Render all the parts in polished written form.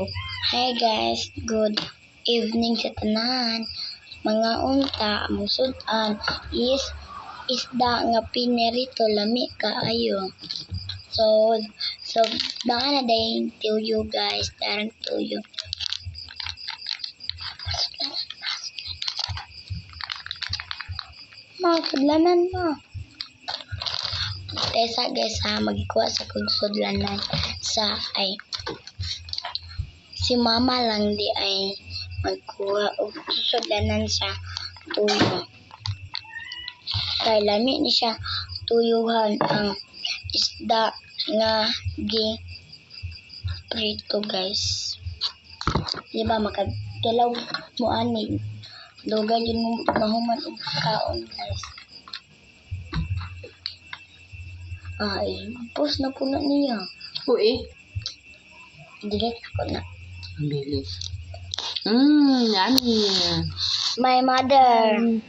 Hi guys, good evening sa tanan. Mga unta among sudan is isda nga pinirito lami kaayo. So baka na dayon tuyo guys, darang tuyo. Mga sudlanan mo. Tesa guys ha, magikuha sa kong sudlanan sa ay si mama lang di ay magkuha og sudlanan sa tuyo. Kay lami ni siya tuyuhan ang isda nga gi prito guys. Di ba makagalaw mo ani dugay yun mo mahuman og kaon guys. Ay, post na po na niya. Uy, Direct ako na. ang bilis. Yummy. My mother.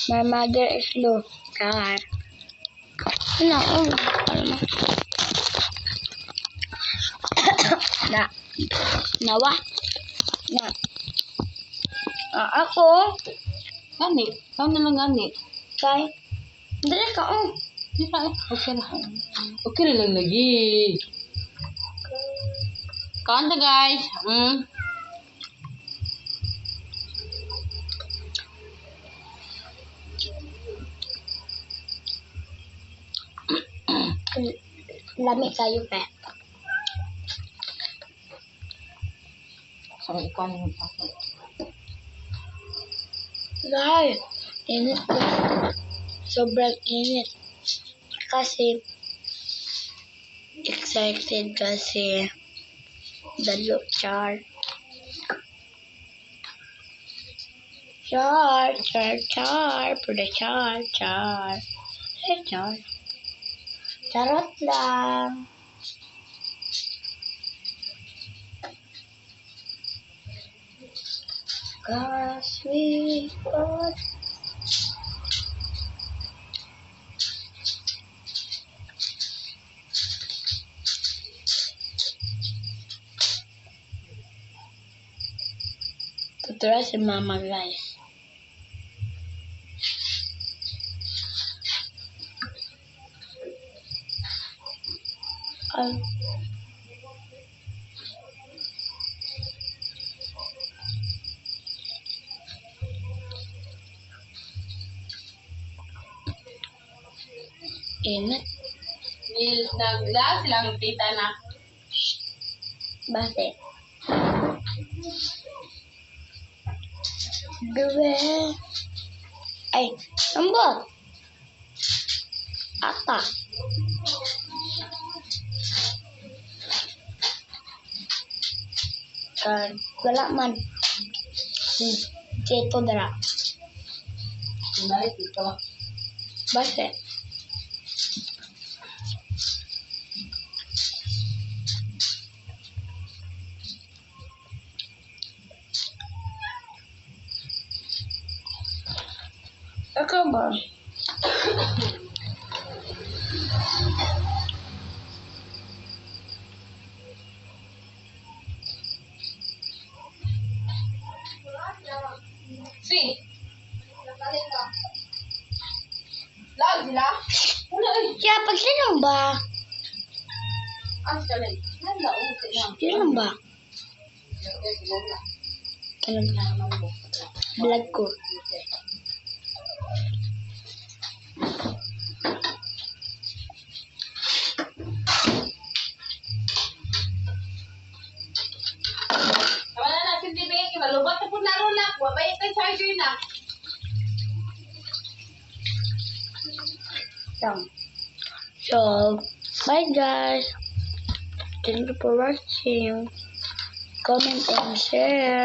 My mother is Lucar. Ano? Oh, ano? Na. Nawa. Na. Ako. Gani, kau na lang gani. Kay. Dali ka, oh. Di ba? Okay na. Okay na lang lagi. Kanta guys. Lami kayo, pe. So, ikaw na yung Guys, init ko. Sobrang init. Kasi, excited kasi dalo char. Char, char, char. Pwede char, char. Hey, char. Charot lang. Cause we got tutura si mama guys. Init. Nils nagla silang tita na. Bakit? Bebe. Ay, ambot. Ata. Wala man. Dito dara. Balik ito. Bakit? Ikaw ba? Si. Lag sila. Wala eh. Kaya pag sinong ba? Ang galing. Nanda uti na. Sinong ba? Vlog ko. Wala na si TV. Kibalubat na po laro na. Wabay ito yung charger na. So, bye guys. Thank you for watching. Comment and share.